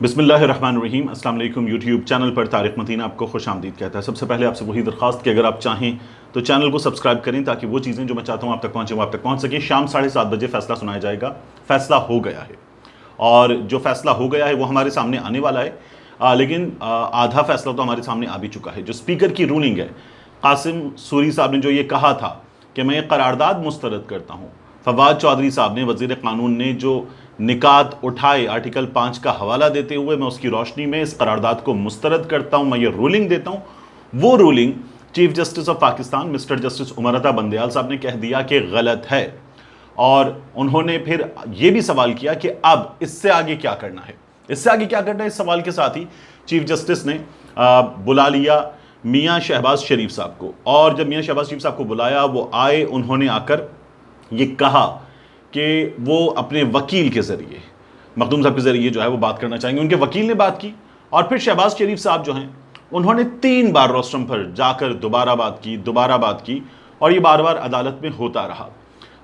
बिस्मिल्लाहिर्रहमानिर्रहीम। अस्सलाम वालेकुम। यूट्यूब चैनल पर तारिक मतीन आपको खुश आमदीद कहता है। सबसे पहले आपसे वही दरख्वास्त कि अगर आप चाहें तो चैनल को सब्सक्राइब करें ताकि वो चीज़ें जो मैं चाहता हूँ आप तक पहुँचें वो आप तक पहुँच सकें। शाम 7:30 बजे फैसला सुनाया जाएगा। फैसला हो गया है और जो फैसला हो गया है वो हमारे सामने आने वाला है, लेकिन आधा फैसला तो हमारे सामने आ भी चुका है। जो स्पीकर की रूलिंग है, कासिम सूरी साहब ने जो ये कहा था कि मैं करारदाद मुस्तरद करता हूँ, फवाद चौधरी साहब ने, वज़ीर क़ानून ने जो निकात उठाए आर्टिकल 5 का हवाला देते हुए, मैं उसकी रोशनी में इस करारदाद को मुस्तरद करता हूँ, मैं ये रूलिंग देता हूँ। वो ruling chief justice of Pakistan mister justice Umar Ata Bandial साहब ने कह दिया कि गलत है, और उन्होंने फिर ये भी सवाल किया कि अब इससे आगे क्या करना है, इससे आगे क्या करना है। इस सवाल के साथ ही चीफ जस्टिस ने बुला लिया मियाँ शहबाज शरीफ साहब को, और जब मियाँ शहबाज शरीफ साहब को बुलाया वो आए, उन्होंने आकर ये कहा कि वो अपने वकील के ज़रिए, मखदूम साहब के ज़रिए जो है वो बात करना चाहेंगे। उनके वकील ने बात की और फिर शहबाज शरीफ साहब जो हैं उन्होंने 3 बार रोस्टम पर जाकर दोबारा बात की और ये बार बार अदालत में होता रहा।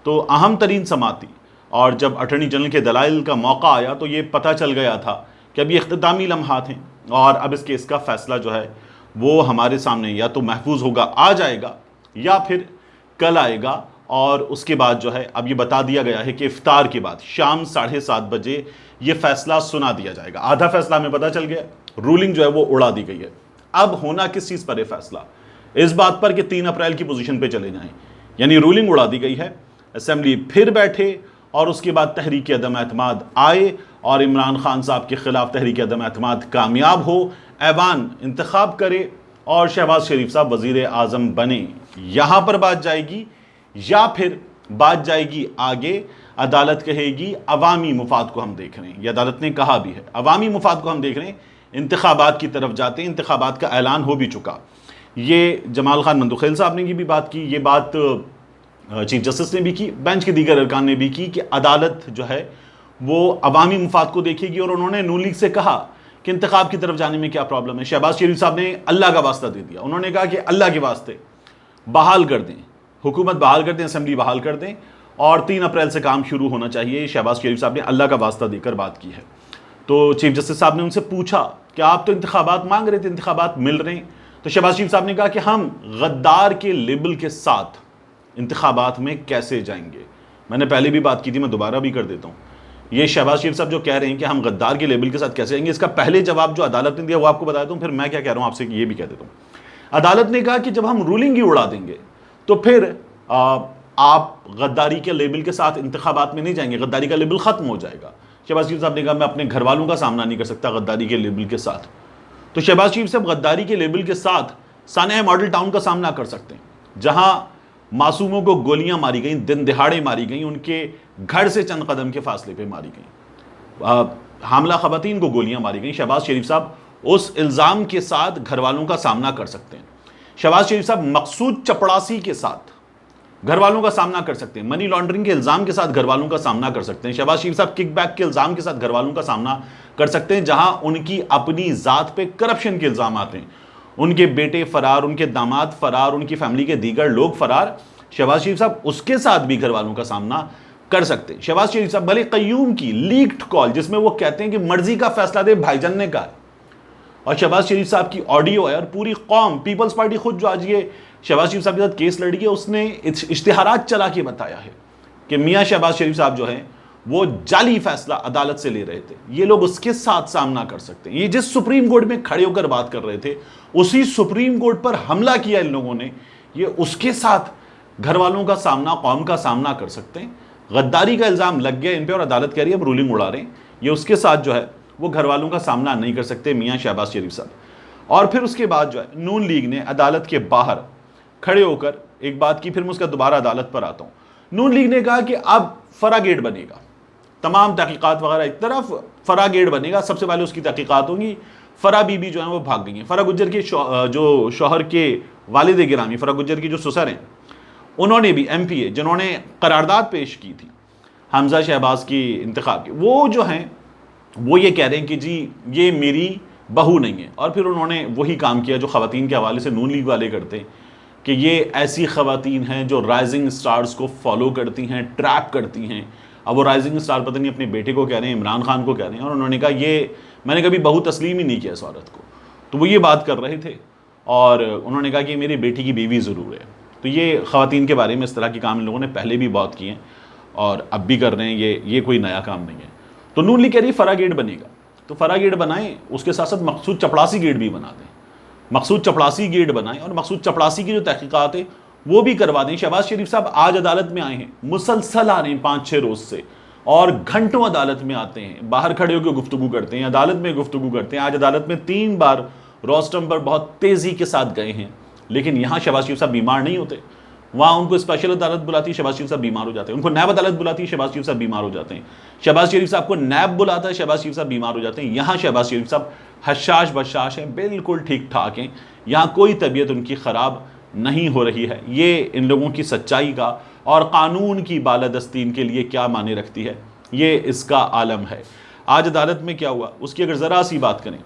तो अहम तरीन समाती, और जब अटॉर्नी जनरल के दलाइल का मौका आया तो ये पता चल गया था कि अब ये इख्तितामी लम्हात हैं और अब इस केस का फ़ैसला जो है वो हमारे सामने या तो महफूज होगा, आ जाएगा, या फिर कल आएगा। और उसके बाद जो है अब ये बता दिया गया है कि इफ्तार के बाद शाम 7:30 बजे ये फैसला सुना दिया जाएगा। आधा फैसला हमें पता चल गया, रूलिंग जो है वो उड़ा दी गई है। अब होना किस चीज़ पर है फैसला? इस बात पर कि 3 अप्रैल की पोजीशन पे चले जाएं, यानी रूलिंग उड़ा दी गई है। असेंबली फिर बैठे और उसके बाद तहरीक अदम एतमाद आए और इमरान खान साहब के खिलाफ तहरीक अदम एतमाद कामयाब हो, ऐवान इंतखाब करे और शहबाज शरीफ साहब वज़ीर आज़म बने। यहाँ पर बात जाएगी, या फिर बात जाएगी आगे, अदालत कहेगी अवामी मुफाद को हम देख रहे हैं। ये अदालत ने कहा भी है, अवामी मुफाद को हम देख रहे हैं, इंतखाबात की तरफ जाते हैं, इंतखाबात का ऐलान हो भी चुका। ये जमाल खान मंदुखेल साहब ने भी बात की, ये बात चीफ जस्टिस ने भी की, बेंच के दीगर अरकान ने भी की कि अदालत जो है वो अवामी मुफाद को देखेगी। और उन्होंने नून लीग से कहा कि इंतखाब की तरफ जाने में क्या प्रॉब्लम है। शहबाज शरीफ साहब ने अल्लाह का वास्ता दे दिया, उन्होंने कहा कि अल्लाह के वास्ते बहाल कर दें, हुकूमत बहाल कर दें, असेंबली बहाल कर दें और 3 अप्रैल से काम शुरू होना चाहिए। शहबाज शरीफ साहब ने अल्लाह का वास्ता देकर बात की है। तो चीफ जस्टिस साहब ने उनसे पूछा कि आप तो इंतखाबात मांग रहे थे, इंतखाबात मिल रहे हैं, तो शहबाज शरीफ साहब ने कहा कि हम गद्दार के लेबल के साथ इंतखाबात में कैसे जाएंगे। मैंने पहले भी बात की थी, मैं दोबारा भी कर देता हूँ। ये शहबाज शरीफ साहब जो कह रहे हैं कि हम गद्दार के लेबल के साथ कैसे जाएंगे, इसका पहले जवाब जो अदालत ने दिया वो आपको बता देता हूँ, फिर मैं क्या कह रहा हूँ आपसे ये भी कह देता हूँ। अदालत ने कहा कि जब हम रूलिंग ही उड़ा देंगे तो फिर आप गद्दारी के लेबल के साथ इंतखाबात में नहीं जाएंगे, गद्दारी का लेबल ख़त्म हो जाएगा। शहबाज शरीफ साहब ने कहा मैं अपने घर वालों का सामना नहीं कर सकता गद्दारी के लेबल के साथ। तो शहबाज शरीफ साहब गद्दारी के लेबल के साथ सानेह मॉडल टाउन का सामना कर सकते हैं, जहाँ मासूमों को गोलियां मारी गई, दिन दिहाड़े मारी गई, उनके घर से चंद कदम के फासले पे मारी गई, हामला ख़वातीन को गोलियां मारी गई। शहबाज शरीफ साहब उस इल्ज़ाम के साथ घर वालों का सामना कर सकते हैं। शहबाज शरीफ साहब मकसूद चपड़ासी के साथ घर वालों का सामना कर सकते हैं, मनी लॉन्ड्रिंग के इल्ज़ाम के साथ घर वालों का सामना कर सकते हैं। शहबाज शरीफ साहब किकबैक के इल्ज़ाम के साथ घर वालों का सामना कर सकते हैं, जहां उनकी अपनी ज़ात पे करप्शन के इल्ज़ाम आते हैं, उनके बेटे फरार, उनके दामाद फरार, उनकी फैमिली के दीगर लोग फरार। शहबाज शरीफ साहब उसके साथ भी घर वालों का सामना कर सकते हैं। शहबाज शरीफ साहब भले क़य्यूम की लीक्ड कॉल जिसमें वो कहते हैं कि मर्जी का फैसला दे भाईजान ने कहा, और शहबाज शरीफ साहब की ऑडियो है और पूरी कौम, पीपल्स पार्टी खुद जो आज ये शहबाज शरीफ साहब के साथ केस लड़ी है, उसने इश्तिहारात चला के बताया है कि मियाँ शहबाज शरीफ साहब जो हैं वो जाली फैसला अदालत से ले रहे थे। ये लोग उसके साथ सामना कर सकते हैं। ये जिस सुप्रीम कोर्ट में खड़े होकर बात कर रहे थे, उसी सुप्रीम कोर्ट पर हमला किया इन लोगों ने, ये उसके साथ घर वालों का सामना, कौम का सामना कर सकते हैं। गद्दारी का इल्ज़ाम लग गया इन पर और अदालत कह रही है अब रूलिंग उड़ा रहे हैं, ये उसके साथ जो है वो घर वालों का सामना नहीं कर सकते मियाँ शहबाज शरीफ साहब। और फिर उसके बाद जो है नून लीग ने अदालत के बाहर खड़े होकर एक बात की, फिर मैं उसका दोबारा अदालत पर आता हूँ। नून लीग ने कहा कि अब फरा गेट बनेगा, तमाम तहकीकात वगैरह एक तरफ, फरा गेट बनेगा, सबसे पहले उसकी तहकीकात होंगी। फरा बीबी जो है वो भाग गई हैं। फरा गुज्जर के जो शौहर के वालिद गिरामी, फरा गुज्जर की जो ससुर हैं, उन्होंने भी MPA जिन्होंने करारदाद पेश की थी हमजा शहबाज की इंतखाब की, वो जो हैं वो ये कह रहे हैं कि जी ये मेरी बहू नहीं है। और फिर उन्होंने वही काम किया जो ख़वातीन के हवाले से नून लीग वाले करते हैं कि ये ऐसी ख़वातीन हैं जो राइजिंग स्टार्स को फॉलो करती हैं, ट्रैप करती हैं, اب وہ رائزنگ سٹار پتہ نہیں اپنے بیٹے کو کہہ رہے ہیں، عمران خان کو کہہ رہے ہیں، اور انہوں نے کہا یہ میں نے کبھی بہو تسلیم ہی نہیں کیا اس عورت کو. تو وہ یہ بات کر رہے تھے اور انہوں نے کہا کہ میری بیٹی کی بیوی ضرور ہے. تو یہ خواتین کے بارے میں اس طرح کے کام ان لوگوں نے پہلے بھی بہت کیے ہیں اور اب بھی کر رہے ہیں، یہ کوئی نیا کام نہیں ہے. تو نون لیگ کہہ رہی فرا گیٹ بنے گا، تو فرا گیٹ بنائیں، اس کے ساتھ ساتھ مقصود چپڑاسی گیٹ بھی بنا دیں، مقصود چپڑاسی گیٹ بنائیں اور مقصود چپڑاسی کی جو تحقیقات ہیں وہ بھی کروا دیں. شہباز شریف صاحب آج عدالت میں آئے ہیں، مسلسل آ رہے ہیں 5-6 روز سے، اور گھنٹوں عدالت میں آتے ہیں، باہر کھڑے ہو کے گفتگو کرتے ہیں، عدالت میں گفتگو کرتے ہیں. آج عدالت میں 3 بار روسٹم پر بہت تیزی کے ساتھ گئے ہیں، لیکن یہاں شہباز شریف صاحب بیمار نہیں ہوتے. وہاں ان کو اسپیشل عدالت بلاتی ہے، شہباز شریف صاحب بیمار ہو جاتے ہیں. ان کو نیب عدالت بلاتی ہے، شہباز شریف صاحب بیمار ہو جاتے ہیں. شہباز شریف صاحب کو نیب بلاتا ہے، شہباز شریف صاحب بیمار ہو جاتے ہیں. یہاں شہباز شریف صاحب حشاش بشاش ہیں، بالکل ٹھیک ٹھاک ہیں، یہاں کوئی طبیعت ان کی خراب نہیں ہو رہی ہے. یہ ان لوگوں کی سچائی کا اور قانون کی بالادستی ان کے لیے کیا معنی رکھتی ہے، یہ اس کا عالم ہے. آج عدالت میں کیا ہوا اس کی اگر ذرا سی بات کریں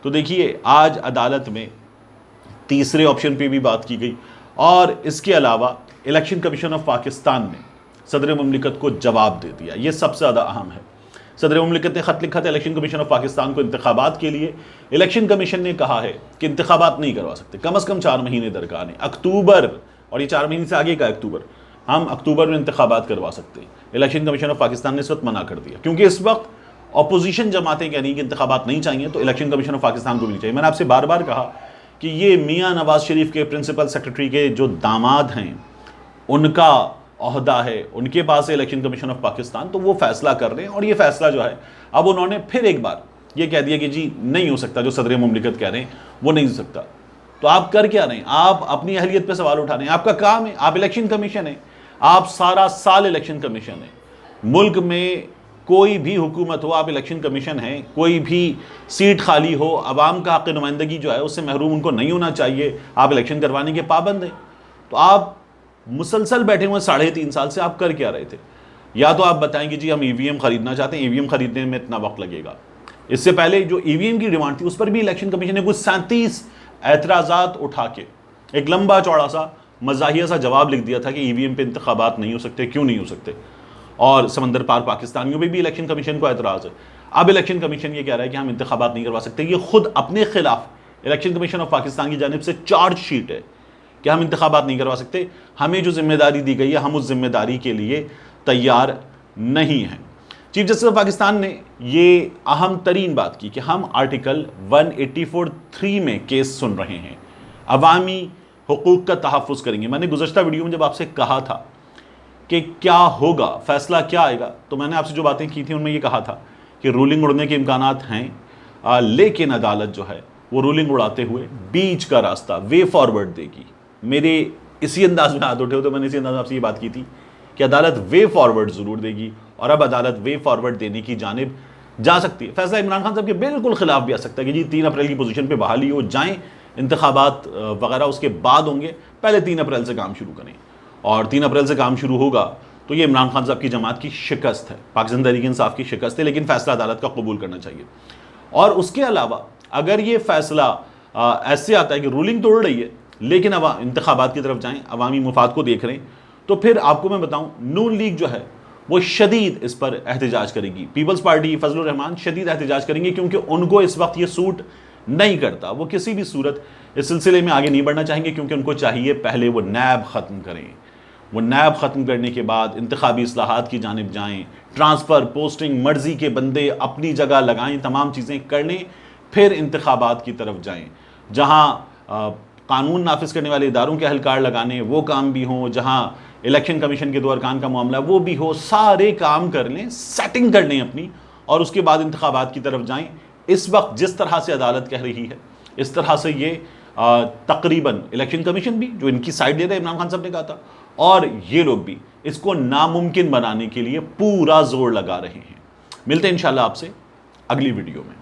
تو دیکھیے، آج عدالت میں تیسرے آپشن پہ بھی بات کی گئی، اور اس کے علاوہ الیکشن کمیشن آف پاکستان نے صدر مملکت کو جواب دے دیا. یہ سب سے زیادہ اہم ہے. صدر مملکت نے خط لکھا تھا الیکشن کمیشن آف پاکستان کو انتخابات کے لیے. الیکشن کمیشن نے کہا ہے کہ انتخابات نہیں کروا سکتے، کم از کم 4 مہینے درکار ہیں. اکتوبر، اور یہ 4 مہینے سے آگے کا اکتوبر، ہم اکتوبر میں انتخابات کروا سکتے ہیں. الیکشن کمیشن آف پاکستان نے اس وقت منع کر دیا، کیونکہ اس وقت اپوزیشن جماعتیں کہہ رہی ہیں کہ انتخابات نہیں چاہیے، تو الیکشن کمیشن آف پاکستان کو بھی نہیں چاہیے. میں نے آپ سے بار بار کہا کہ یہ میاں نواز شریف کے پرنسپل سیکرٹری کے جو داماد ہیں ان کا عہدہ ہے، ان کے پاس ہے الیکشن کمیشن آف پاکستان، تو وہ فیصلہ کر رہے ہیں. اور یہ فیصلہ جو ہے اب انہوں نے پھر ایک بار یہ کہہ دیا کہ جی نہیں ہو سکتا، جو صدر مملکت کہہ رہے ہیں وہ نہیں ہو سکتا. تو آپ کر کیا رہے ہیں؟ آپ اپنی اہلیت پہ سوال اٹھا رہے ہیں. آپ کا کام ہے، آپ الیکشن کمیشن ہیں، آپ سارا سال الیکشن کمیشن ہیں. ملک میں کوئی بھی حکومت ہو، آپ الیکشن کمیشن ہیں. کوئی بھی سیٹ خالی ہو، عوام کا حق نمائندگی جو ہے اس سے محروم ان کو نہیں ہونا چاہیے، آپ الیکشن کروانے کے پابند ہیں. تو آپ مسلسل بیٹھے ہوئے 3.5 سال سے آپ کر کیا رہے تھے؟ یا تو آپ بتائیں کہ جی ہم ای وی ایم خریدنا چاہتے ہیں، ای وی ایم خریدنے میں اتنا وقت لگے گا. اس سے پہلے جو ای وی ایم کی ڈیمانڈ تھی اس پر بھی الیکشن کمیشن نے کچھ 37 اعتراضات اٹھا کے ایک لمبا چوڑا سا مزاحیہ سا جواب لکھ دیا تھا کہ ای وی ایم پہ انتخابات نہیں ہو سکتے، کیوں نہیں ہو سکتے. اور سمندر پار پاکستانیوں پہ بھی الیکشن کمیشن کو اعتراض ہے. اب الیکشن کمیشن یہ کہہ رہا ہے کہ ہم انتخابات نہیں کروا سکتے. یہ خود اپنے خلاف الیکشن کمیشن آف پاکستان کی جانب سے چارج شیٹ ہے کہ ہم انتخابات نہیں کروا سکتے. ہمیں جو ذمہ داری دی گئی ہے ہم اس ذمہ داری کے لیے تیار نہیں ہیں. چیف جسٹس آف پاکستان نے یہ اہم ترین بات کی کہ ہم آرٹیکل 184(3) میں کیس سن رہے ہیں، عوامی حقوق کا تحفظ کریں گے. میں نے گزشتہ ویڈیو میں جب آپ سے کہا تھا کہ کیا ہوگا، فیصلہ کیا آئے گا، تو میں نے آپ سے جو باتیں کی تھیں ان میں یہ کہا تھا کہ رولنگ اڑنے کے امکانات ہیں، لیکن عدالت جو ہے وہ رولنگ اڑاتے ہوئے بیچ کا راستہ وے فارورڈ دے گی. میرے اسی انداز میں ہاتھ اٹھے ہو تو میں نے اسی انداز میں آپ سے یہ بات کی تھی کہ عدالت وے فارورڈ ضرور دے گی، اور اب عدالت وے فارورڈ دینے کی جانب جا سکتی ہے. فیصلہ عمران خان صاحب کے بالکل خلاف بھی آ سکتا ہے کہ جی 3 اپریل کی پوزیشن پہ بحالی ہو جائیں، انتخابات وغیرہ اس کے بعد ہوں گے، پہلے 3 اپریل سے کام شروع کریں. اور 3 اپریل سے کام شروع ہوگا تو یہ عمران خان صاحب کی جماعت کی شکست ہے، پاکستان تحریک انصاف کی شکست ہے. لیکن فیصلہ عدالت کا قبول کرنا چاہیے. اور اس کے علاوہ اگر یہ فیصلہ ایسے آتا ہے کہ رولنگ توڑ رہی ہے لیکن اب انتخابات کی طرف جائیں، عوامی مفاد کو دیکھ رہے ہیں، تو پھر آپ کو میں بتاؤں نون لیگ جو ہے وہ شدید اس پر احتجاج کرے گی. پیپلز پارٹی فضل الرحمان شدید احتجاج کریں گے کیونکہ ان کو اس وقت یہ سوٹ نہیں کرتا. وہ کسی بھی صورت اس سلسلے میں آگے نہیں بڑھنا چاہیں گے کیونکہ ان کو چاہیے پہلے وہ نیب ختم کریں. وہ نیب ختم کرنے کے بعد انتخابی اصلاحات کی جانب جائیں، ٹرانسفر، پوسٹنگ، مرضی کے بندے اپنی جگہ لگائیں، تمام چیزیں کر لیں، پھر انتخابات کی طرف جائیں. جہاں قانون نافذ کرنے والے اداروں کے اہلکار لگانے وہ کام بھی ہوں، جہاں الیکشن کمیشن کے 2 ارکان کا معاملہ وہ بھی ہو، سارے کام کر لیں، سیٹنگ کر لیں اپنی، اور اس کے بعد انتخابات کی طرف جائیں. اس وقت جس طرح سے عدالت کہہ رہی ہے اس طرح سے یہ تقریباً الیکشن کمیشن بھی جو ان کی سائڈ دے رہا ہے، عمران خان صاحب نے کہا تھا، اور یہ لوگ بھی اس کو ناممکن بنانے کے لیے پورا زور لگا رہے ہیں. ملتے ہیں انشاءاللہ آپ سے اگلی ویڈیو میں.